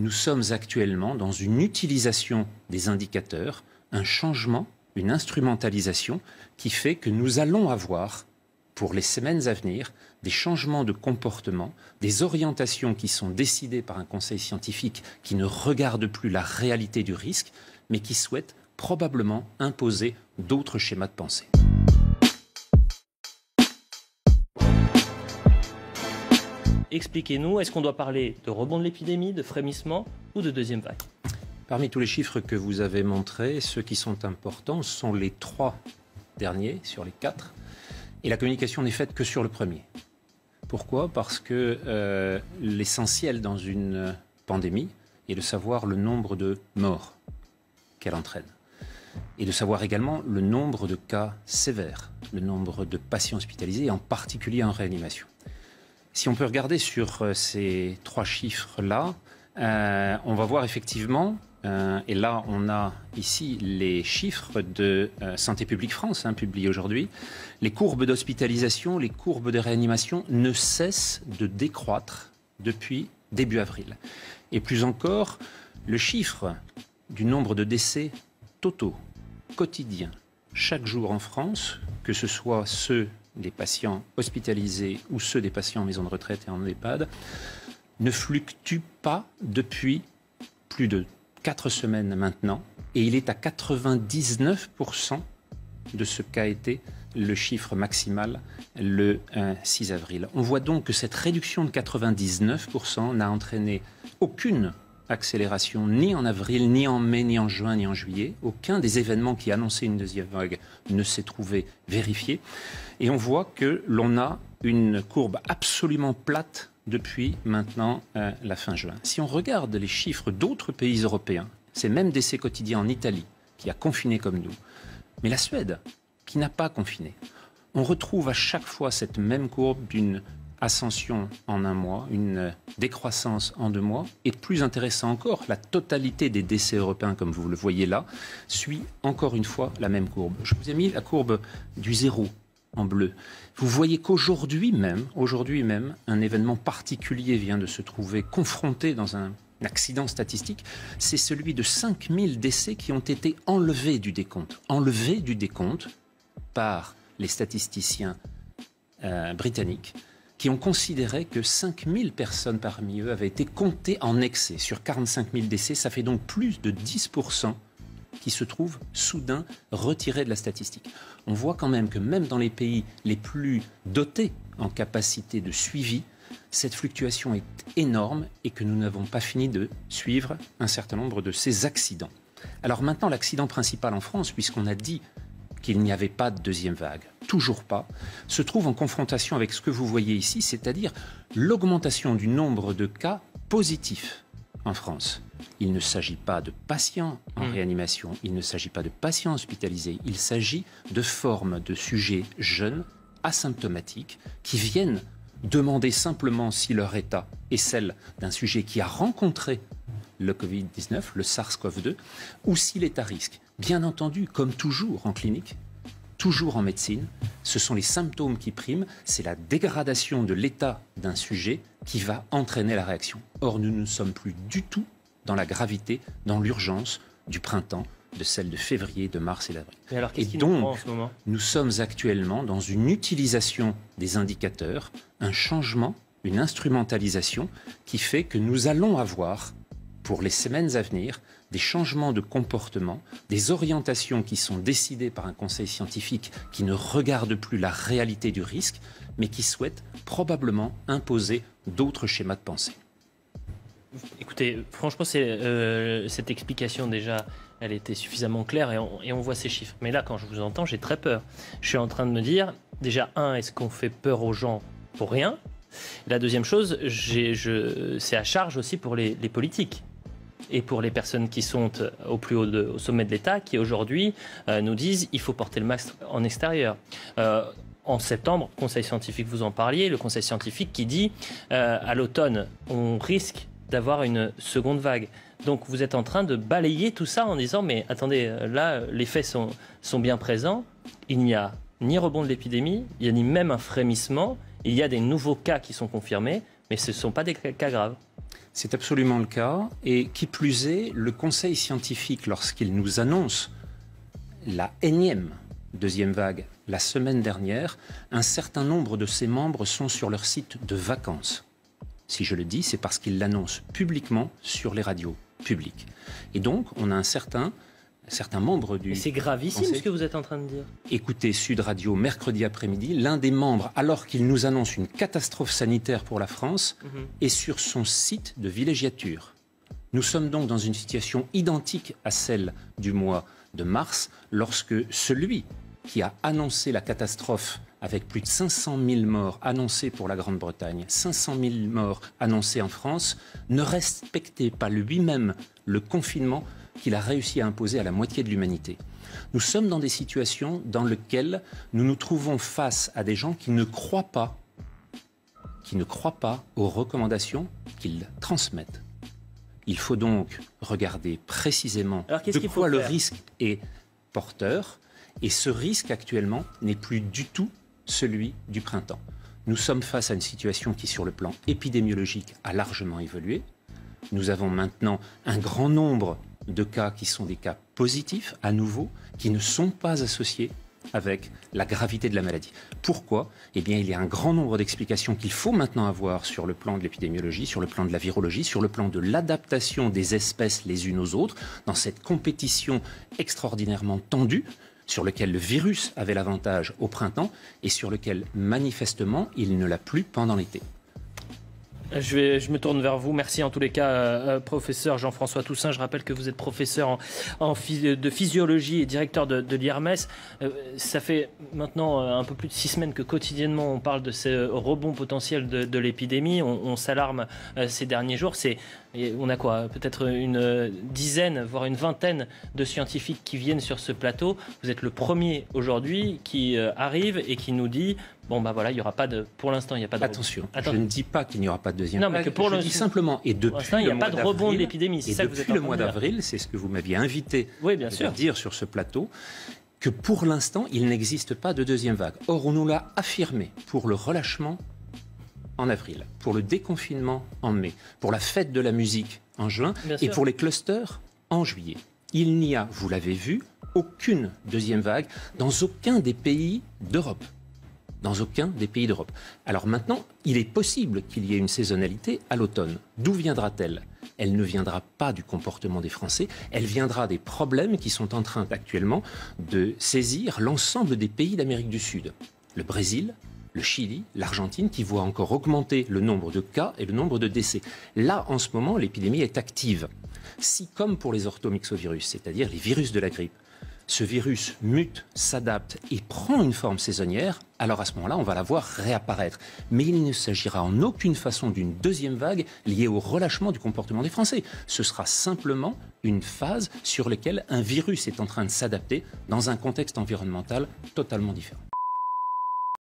nous sommes actuellement dans une utilisation des indicateurs, un changement, une instrumentalisation qui fait que nous allons avoir, pour les semaines à venir, des changements de comportement, des orientations qui sont décidées par un conseil scientifique qui ne regarde plus la réalité du risque, mais qui souhaite probablement imposer d'autres schémas de pensée. Expliquez-nous, est-ce qu'on doit parler de rebond de l'épidémie, de frémissement ou de deuxième vague? Parmi tous les chiffres que vous avez montrés, ceux qui sont importants sont les 3 derniers sur les 4. Et la communication n'est faite que sur le premier. Pourquoi? Parce que l'essentiel dans une pandémie est de savoir le nombre de morts qu'elle entraîne. Et de savoir également le nombre de cas sévères, le nombre de patients hospitalisés, en particulier en réanimation. Si on peut regarder sur ces 3 chiffres-là, on va voir effectivement, et là on a ici les chiffres de Santé publique France, publiés aujourd'hui, les courbes d'hospitalisation, les courbes de réanimation ne cessent de décroître depuis début avril. Et plus encore, le chiffre du nombre de décès totaux, quotidiens, chaque jour en France, que ce soit ceux des patients hospitalisés ou ceux des patients en maison de retraite et en EHPAD, ne fluctue pas depuis plus de 4 semaines maintenant, et il est à 99% de ce qu'a été le chiffre maximal le 6 avril. On voit donc que cette réduction de 99% n'a entraîné aucune accélération, ni en avril, ni en mai, ni en juin, ni en juillet. Aucun des événements qui annonçaient une deuxième vague ne s'est trouvé vérifié. Et on voit que l'on a une courbe absolument plate depuis maintenant la fin juin. Si on regarde les chiffres d'autres pays européens, c'est même décès quotidiens en Italie, qui a confiné comme nous, mais la Suède, qui n'a pas confiné, on retrouve à chaque fois cette même courbe d'une ascension en 1 mois, une décroissance en 2 mois, et plus intéressant encore, la totalité des décès européens, comme vous le voyez là, suit encore une fois la même courbe. Je vous ai mis la courbe du 0 en bleu. Vous voyez qu'aujourd'hui même, un événement particulier vient de se trouver confronté dans un accident statistique, c'est celui de 5000 décès qui ont été enlevés du décompte par les statisticiens britanniques, qui ont considéré que 5000 personnes parmi eux avaient été comptées en excès. Sur 45 000 décès, ça fait donc plus de 10% qui se trouvent soudain retirés de la statistique. On voit quand même que même dans les pays les plus dotés en capacité de suivi, cette fluctuation est énorme et que nous n'avons pas fini de suivre un certain nombre de ces accidents. Alors maintenant, l'accident principal en France, puisqu'on a dit qu'il n'y avait pas de deuxième vague, toujours pas, se trouve en confrontation avec ce que vous voyez ici, c'est-à-dire l'augmentation du nombre de cas positifs en France. Il ne s'agit pas de patients en réanimation, il ne s'agit pas de patients hospitalisés, il s'agit de formes de sujets jeunes, asymptomatiques, qui viennent demander simplement si leur état est celle d'un sujet qui a rencontré le Covid-19, le SARS-CoV-2, ou s'il est à risque. Bien entendu, comme toujours en clinique, toujours en médecine, ce sont les symptômes qui priment, c'est la dégradation de l'état d'un sujet qui va entraîner la réaction. Or, nous ne sommes plus du tout dans la gravité, dans l'urgence du printemps, de celle de février, de mars et d'avril. Et alors, qu'est-ce qui donc, nous prend en ce moment ? Nous sommes actuellement dans une utilisation des indicateurs, un changement, une instrumentalisation qui fait que nous allons avoir, pour les semaines à venir, des changements de comportement, des orientations qui sont décidées par un conseil scientifique qui ne regarde plus la réalité du risque, mais qui souhaite probablement imposer d'autres schémas de pensée. Écoutez, franchement, cette explication déjà, elle était suffisamment claire et on voit ces chiffres. Mais là, quand je vous entends, j'ai très peur. Je suis en train de me dire, déjà, est-ce qu'on fait peur aux gens pour rien ? La deuxième chose, c'est à charge aussi pour les politiques et pour les personnes qui sont au sommet de l'État, qui aujourd'hui nous disent il faut porter le masque en extérieur. En septembre, Conseil scientifique, vous en parliez, le Conseil scientifique qui dit à l'automne, on risque d'avoir une seconde vague. Donc vous êtes en train de balayer tout ça en disant mais attendez, là les faits sont bien présents, il n'y a ni rebond de l'épidémie, il n'y a ni même un frémissement, il y a des nouveaux cas qui sont confirmés, mais ce ne sont pas des cas graves. C'est absolument le cas. Et qui plus est, le Conseil scientifique, lorsqu'il nous annonce la énième deuxième vague la semaine dernière, un certain nombre de ses membres sont sur leur site de vacances. Si je le dis, c'est parce qu'ils l'annoncent publiquement sur les radios publiques. Et donc, on a un certain membre du... C'est gravissime Conseil. ce que vous êtes en train de dire. Écoutez Sud Radio mercredi après-midi, l'un des membres, alors qu'il nous annonce une catastrophe sanitaire pour la France, est sur son site de villégiature. Nous sommes donc dans une situation identique à celle du mois de mars, lorsque celui qui a annoncé la catastrophe avec plus de 500 000 morts annoncés pour la Grande-Bretagne, 500 000 morts annoncés en France, ne respectait pas lui-même le confinement qu'il a réussi à imposer à la moitié de l'humanité. Nous sommes dans des situations dans lesquelles nous nous trouvons face à des gens qui ne croient pas aux recommandations qu'ils transmettent. Il faut donc regarder précisément de quoi le risque est porteur. Et ce risque actuellement n'est plus du tout celui du printemps. Nous sommes face à une situation qui, sur le plan épidémiologique, a largement évolué. Nous avons maintenant un grand nombre de cas qui sont des cas positifs, à nouveau, qui ne sont pas associés avec la gravité de la maladie. Pourquoi ? Eh bien, il y a un grand nombre d'explications qu'il faut maintenant avoir sur le plan de l'épidémiologie, sur le plan de la virologie, sur le plan de l'adaptation des espèces les unes aux autres, dans cette compétition extraordinairement tendue, sur lequel le virus avait l'avantage au printemps et sur lequel, manifestement, il ne l'a plus pendant l'été. Je me tourne vers vous. Merci en tous les cas, professeur Jean-François Toussaint. Je rappelle que vous êtes professeur de physiologie et directeur de l'IRMES. Ça fait maintenant un peu plus de 6 semaines que quotidiennement on parle de ce rebond potentiel de l'épidémie. On s'alarme ces derniers jours. On a quoi ? Peut-être une dizaine, voire une vingtaine de scientifiques qui viennent sur ce plateau. Vous êtes le premier aujourd'hui qui arrive et qui nous dit... Bon, bah voilà, il n'y aura pas de... Pour l'instant, il n'y a pas de... Attention, je ne dis pas qu'il n'y aura pas de deuxième vague. Mais que pour je dis simplement, et depuis il n'y a pas de rebond de l'épidémie. Et depuis le mois d'avril, c'est ce que vous m'aviez invité à dire sur ce plateau, que pour l'instant, il n'existe pas de deuxième vague. Or, on nous l'a affirmé pour le relâchement en avril, pour le déconfinement en mai, pour la fête de la musique en juin et pour les clusters en juillet. Il n'y a, vous l'avez vu, aucune deuxième vague dans aucun des pays d'Europe. Dans aucun des pays d'Europe. Alors maintenant, il est possible qu'il y ait une saisonnalité à l'automne. D'où viendra-t-elle ? Elle ne viendra pas du comportement des Français, elle viendra des problèmes qui sont en train actuellement de saisir l'ensemble des pays d'Amérique du Sud. Le Brésil, le Chili, l'Argentine, qui voient encore augmenter le nombre de cas et le nombre de décès. Là, en ce moment, l'épidémie est active. Si, comme pour les orthomyxovirus, c'est-à-dire les virus de la grippe, ce virus mute, s'adapte et prend une forme saisonnière, alors à ce moment-là, on va la voir réapparaître. Mais il ne s'agira en aucune façon d'une deuxième vague liée au relâchement du comportement des Français. Ce sera simplement une phase sur laquelle un virus est en train de s'adapter dans un contexte environnemental totalement différent.